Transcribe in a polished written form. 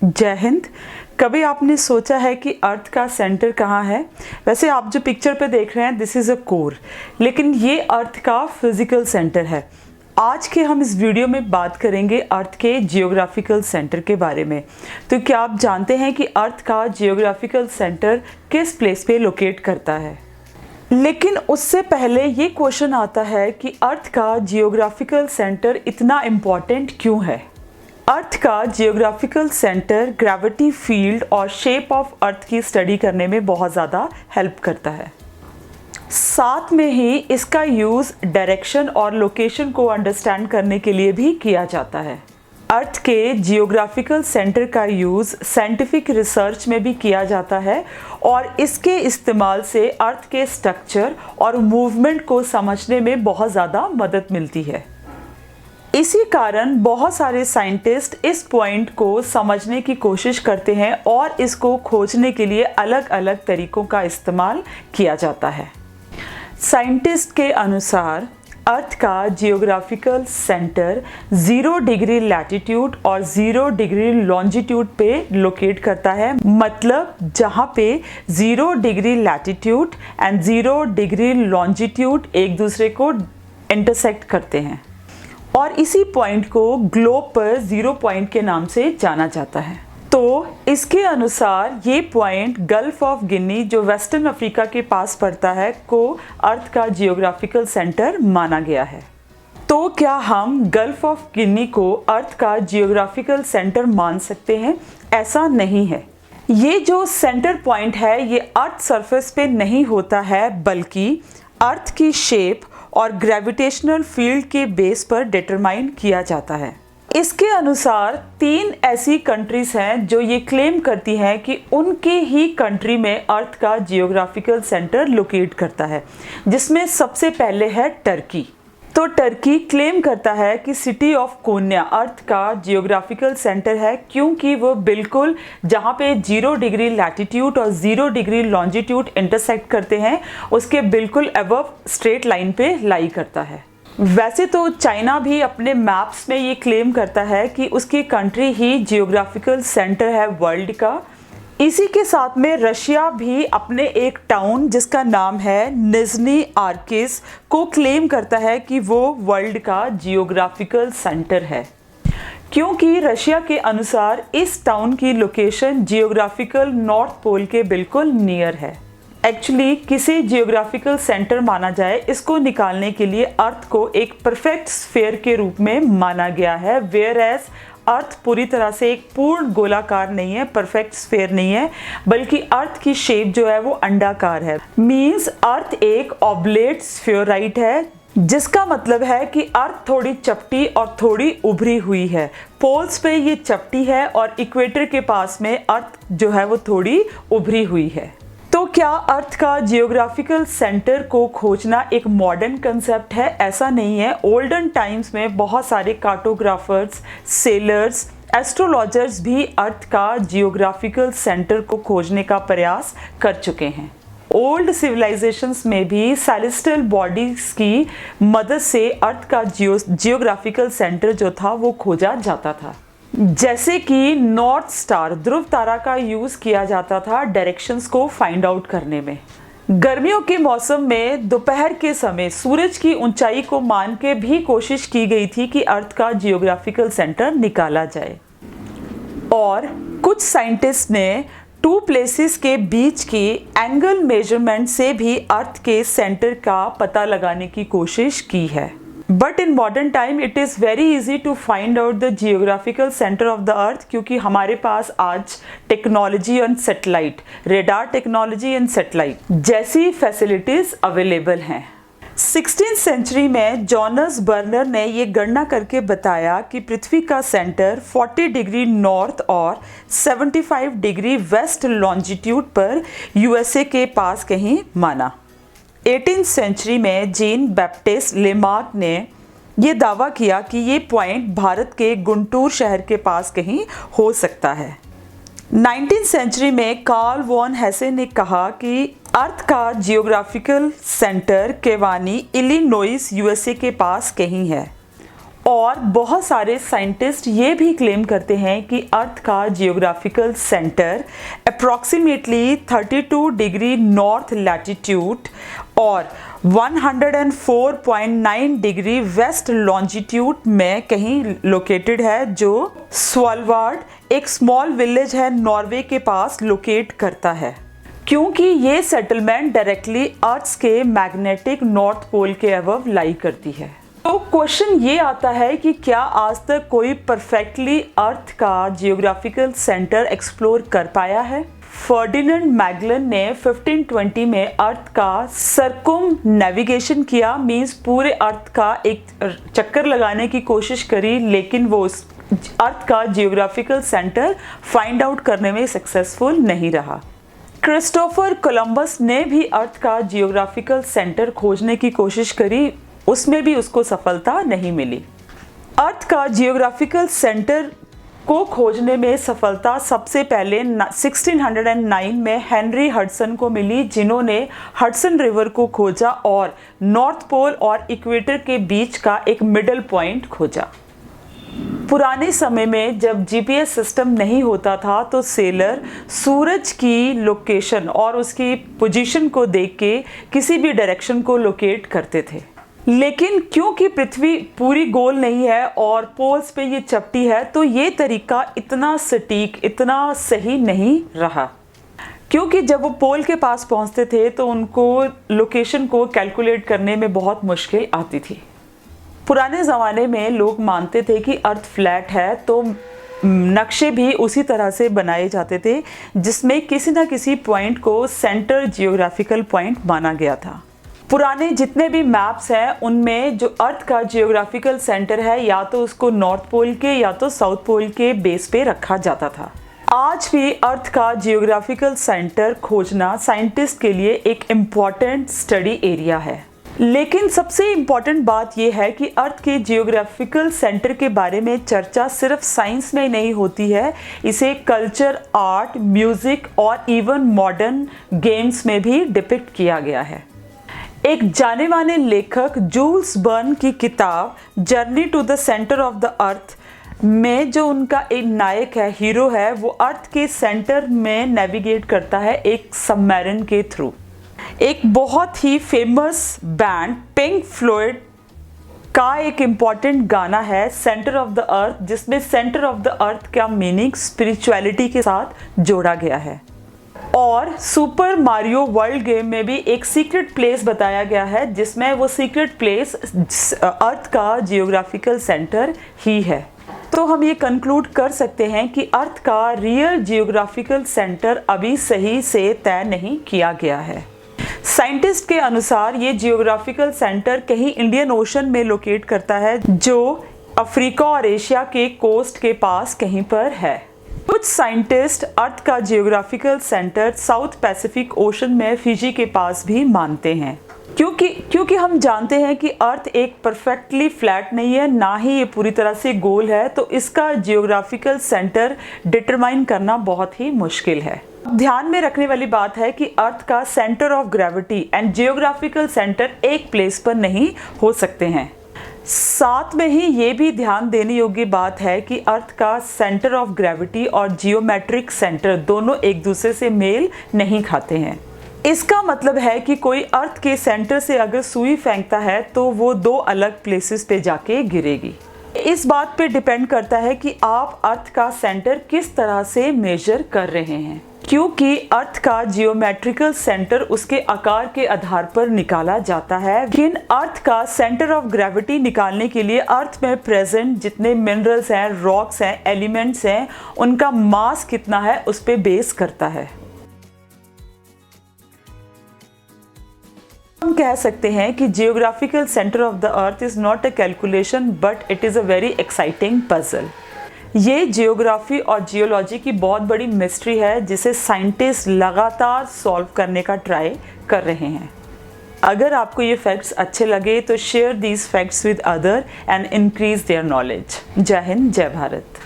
जय हिंद। कभी आपने सोचा है कि अर्थ का सेंटर कहाँ है? वैसे आप जो पिक्चर पे देख रहे हैं दिस इज़ अ कोर, लेकिन ये अर्थ का फिजिकल सेंटर है। आज के हम इस वीडियो में बात करेंगे अर्थ के जियोग्राफिकल सेंटर के बारे में। तो क्या आप जानते हैं कि अर्थ का जियोग्राफिकल सेंटर किस प्लेस पे लोकेट करता है? लेकिन उससे पहले ये क्वेश्चन आता है कि अर्थ का जियोग्राफिकल सेंटर इतना इम्पॉर्टेंट क्यों है? अर्थ का जियोग्राफिकल सेंटर ग्रेविटी फील्ड और शेप ऑफ अर्थ की स्टडी करने में बहुत ज़्यादा हेल्प करता है। साथ में ही इसका यूज़ डायरेक्शन और लोकेशन को अंडरस्टैंड करने के लिए भी किया जाता है। अर्थ के जियोग्राफिकल सेंटर का यूज़ साइंटिफिक रिसर्च में भी किया जाता है और इसके इस्तेमाल से अर्थ के स्ट्रक्चर और मूवमेंट को समझने में बहुत ज़्यादा मदद मिलती है। इसी कारण बहुत सारे साइंटिस्ट इस पॉइंट को समझने की कोशिश करते हैं और इसको खोजने के लिए अलग अलग तरीकों का इस्तेमाल किया जाता है। साइंटिस्ट के अनुसार अर्थ का जियोग्राफिकल सेंटर 0 डिग्री लैटिट्यूड और 0 डिग्री लॉन्जिट्यूड पे लोकेट करता है। मतलब जहाँ पे 0 degree latitude and 0 degree longitude एक दूसरे को इंटरसेक्ट करते हैं और इसी पॉइंट को ग्लोब पर 0 पॉइंट के नाम से जाना जाता है। तो इसके अनुसार ये पॉइंट गल्फ ऑफ गिनी जो वेस्टर्न अफ्रीका के पास पड़ता है को अर्थ का जियोग्राफिकल सेंटर माना गया है। तो क्या हम गल्फ ऑफ गिनी को अर्थ का जियोग्राफिकल सेंटर मान सकते हैं? ऐसा नहीं है। ये जो सेंटर पॉइंट है ये अर्थ सरफेस पे नहीं होता है, बल्कि अर्थ की शेप और ग्रेविटेशनल फील्ड के बेस पर डिटरमाइन किया जाता है। इसके अनुसार 3 ऐसी कंट्रीज हैं जो ये क्लेम करती हैं कि उनके ही कंट्री में अर्थ का जियोग्राफिकल सेंटर लोकेट करता है, जिसमें सबसे पहले है टर्की। तो टर्की क्लेम करता है कि सिटी ऑफ कोन्या अर्थ का जियोग्राफिकल सेंटर है, क्योंकि वो बिल्कुल जहाँ पे 0 डिग्री लैटिट्यूड और 0 डिग्री लॉन्जिट्यूड इंटरसेक्ट करते हैं उसके बिल्कुल अबव स्ट्रेट लाइन पे लाई करता है। वैसे तो चाइना भी अपने मैप्स में ये क्लेम करता है कि उसकी कंट्री ही जियोग्राफिकल सेंटर है वर्ल्ड का। इसी के साथ में रशिया भी अपने एक टाउन जिसका नाम है निज़्नी आर्किस को क्लेम करता है कि वो वर्ल्ड का जियोग्राफिकल सेंटर है, क्योंकि रशिया के अनुसार इस टाउन की लोकेशन जियोग्राफिकल नॉर्थ पोल के बिल्कुल नियर है। एक्चुअली किसी जियोग्राफिकल सेंटर माना जाए इसको निकालने के लिए अर्थ को एक परफेक्ट स्फीयर के रूप में माना गया है, वेयर एज अर्थ पूरी तरह से एक पूर्ण गोलाकार नहीं है, परफेक्ट स्फीयर नहीं है, बल्कि अर्थ की शेप जो है वो अंडाकार है। मींस अर्थ एक ऑब्लेट स्फीयराइड है, जिसका मतलब है कि अर्थ थोड़ी चपटी और थोड़ी उभरी हुई है। पोल्स पे ये चपटी है और इक्वेटर के पास में अर्थ जो है वो थोड़ी उभरी हुई है। तो क्या अर्थ का जियोग्राफिकल सेंटर को खोजना एक मॉडर्न कंसेप्ट है? ऐसा नहीं है। ओल्डन टाइम्स में बहुत सारे कार्टोग्राफर्स, सेलर्स, एस्ट्रोलॉजर्स भी अर्थ का जियोग्राफिकल सेंटर को खोजने का प्रयास कर चुके हैं। ओल्ड सिविलाइजेशंस में भी सेलेस्टियल बॉडीज की मदद से अर्थ का जियोग्राफिकल सेंटर जो था वो खोजा जाता था। जैसे कि नॉर्थ स्टार ध्रुव तारा का यूज़ किया जाता था डायरेक्शंस को फाइंड आउट करने में। गर्मियों के मौसम में दोपहर के समय सूरज की ऊंचाई को मान के भी कोशिश की गई थी कि अर्थ का जियोग्राफिकल सेंटर निकाला जाए। और कुछ साइंटिस्ट ने 2 प्लेसेस के बीच की एंगल मेजरमेंट से भी अर्थ के सेंटर का पता लगाने की कोशिश की है। But in modern time it is very easy to find out the geographical centre of the earth, क्योंकि हमारे पास आज technology and satellite, radar technology and satellite जैसी फैसिलिटीज़ अवेलेबल हैं। 16th सेंचुरी में जॉनस बर्नर ने ये गणना करके बताया कि पृथ्वी का सेंटर 40 डिग्री नॉर्थ और 75 डिग्री वेस्ट लॉन्जिट्यूड पर यूएसए के पास कहीं माना। 18th सेंचुरी में जीन बैप्टिस्ट लेमार्क ने ये दावा किया कि ये पॉइंट भारत के गुंटूर शहर के पास कहीं हो सकता है। 19th सेंचुरी में कार्ल वॉन हेसे ने कहा कि अर्थ का जियोग्राफिकल सेंटर केवानी इलिनॉइस यूएसए के पास कहीं है और बहुत सारे साइंटिस्ट ये भी क्लेम करते हैं कि अर्थ का geographical centre approximately 32 degree north latitude और 104.9 डिग्री वेस्ट लॉन्जिट्यूड में कहीं लोकेटेड है, जो स्वालबार्ड एक स्मॉल विलेज है नॉर्वे के पास लोकेट करता है, क्योंकि ये सेटलमेंट डायरेक्टली अर्थ के मैग्नेटिक नॉर्थ पोल के अबव लाई करती है। तो क्वेश्चन ये आता है कि क्या आज तक कोई परफेक्टली अर्थ का जियोग्राफिकल सेंटर एक्सप्लोर कर पाया है? फर्डिनेंड मैगलन ने 1520 में अर्थ का सरकुम नेविगेशन किया, मींस पूरे अर्थ का एक चक्कर लगाने की कोशिश करी, लेकिन वो उस अर्थ का जियोग्राफिकल सेंटर फाइंड आउट करने में सक्सेसफुल नहीं रहा। क्रिस्टोफर कोलंबस ने भी अर्थ का जियोग्राफिकल सेंटर खोजने की कोशिश करी, उसमें भी उसको सफलता नहीं मिली। अर्थ का जियोग्राफिकल सेंटर को खोजने में सफलता सबसे पहले 1609 में हेनरी हडसन को मिली, जिन्होंने हडसन रिवर को खोजा और नॉर्थ पोल और इक्वेटर के बीच का एक मिडल पॉइंट खोजा। पुराने समय में जब जीपीएस सिस्टम नहीं होता था तो सेलर सूरज की लोकेशन और उसकी पोजीशन को देख के किसी भी डायरेक्शन को लोकेट करते थे, लेकिन क्योंकि पृथ्वी पूरी गोल नहीं है और पोल्स पे ये चपटी है, तो ये तरीका इतना सटीक, इतना सही नहीं रहा, क्योंकि जब वो पोल के पास पहुंचते थे तो उनको लोकेशन को कैलकुलेट करने में बहुत मुश्किल आती थी। पुराने ज़माने में लोग मानते थे कि अर्थ फ्लैट है, तो नक्शे भी उसी तरह से बनाए जाते थे जिसमें किसी न किसी पॉइंट को सेंटर जियोग्राफिकल पॉइंट माना गया था। पुराने जितने भी मैप्स हैं उनमें जो अर्थ का जियोग्राफिकल सेंटर है, या तो उसको नॉर्थ पोल के या तो साउथ पोल के बेस पे रखा जाता था। आज भी अर्थ का जियोग्राफिकल सेंटर खोजना साइंटिस्ट के लिए एक इम्पॉर्टेंट स्टडी एरिया है। लेकिन सबसे इम्पॉर्टेंट बात यह है कि अर्थ के जियोग्राफिकल सेंटर के बारे में चर्चा सिर्फ साइंस में नहीं होती है, इसे कल्चर, आर्ट, म्यूजिक और इवन मॉडर्न गेम्स में भी डिपिक्ट किया गया है। एक जाने माने लेखक जूल्स बर्न की किताब Journey to the Centre of the Earth में जो उनका एक नायक है, हीरो है, वो अर्थ के सेंटर में नेविगेट करता है एक सबमरीन के थ्रू। एक बहुत ही फेमस बैंड पिंक फ्लोइड का एक इम्पॉर्टेंट गाना है सेंटर ऑफ द अर्थ, जिसमें सेंटर ऑफ द अर्थ का मीनिंग स्पिरिचुअलिटी के साथ जोड़ा गया है। और सुपर मारियो वर्ल्ड गेम में भी एक सीक्रेट प्लेस बताया गया है, जिसमें वो सीक्रेट प्लेस अर्थ का जियोग्राफिकल सेंटर ही है। तो हम ये कंक्लूड कर सकते हैं कि अर्थ का रियल जियोग्राफिकल सेंटर अभी सही से तय नहीं किया गया है। साइंटिस्ट के अनुसार ये जियोग्राफिकल सेंटर कहीं इंडियन ओशन में लोकेट करता है, जो अफ्रीका और एशिया के कोस्ट के पास कहीं पर है। कुछ साइंटिस्ट अर्थ का geographical centre south Pacific ocean में फिजी के पास भी मानते हैं, क्योंकि हम जानते हैं कि अर्थ एक परफेक्टली फ्लैट नहीं है, ना ही ये पूरी तरह से गोल है, तो इसका जियोग्राफिकल सेंटर डिटरमाइन करना बहुत ही मुश्किल है। ध्यान में रखने वाली बात है कि अर्थ का centre of gravity and geographical centre एक प्लेस पर नहीं हो सकते हैं। साथ में ही ये भी ध्यान देने योग्य बात है कि अर्थ का सेंटर ऑफ ग्रेविटी और जियोमेट्रिक सेंटर दोनों एक दूसरे से मेल नहीं खाते हैं। इसका मतलब है कि कोई अर्थ के सेंटर से अगर सुई फेंकता है तो वो दो अलग प्लेसेस पे जाके गिरेगी। इस बात पे डिपेंड करता है कि आप अर्थ का सेंटर किस तरह से मेजर कर रहे हैं, क्योंकि अर्थ का जियोमेट्रिकल सेंटर उसके आकार के आधार पर निकाला जाता है, लेकिन अर्थ का सेंटर ऑफ ग्रेविटी निकालने के लिए अर्थ में प्रेजेंट जितने मिनरल्स हैं, रॉक्स हैं, एलिमेंट्स हैं, उनका मास कितना है उस पे बेस करता है। हम कह सकते हैं कि geographical centre of the earth is not a calculation but it is a very exciting puzzle. ये जियोग्राफी और जियोलॉजी की बहुत बड़ी मिस्ट्री है जिसे साइंटिस्ट लगातार सॉल्व करने का ट्राई कर रहे हैं। अगर आपको ये फैक्ट्स अच्छे लगे तो share these facts with other and increase their knowledge. जय हिंद, जय भारत।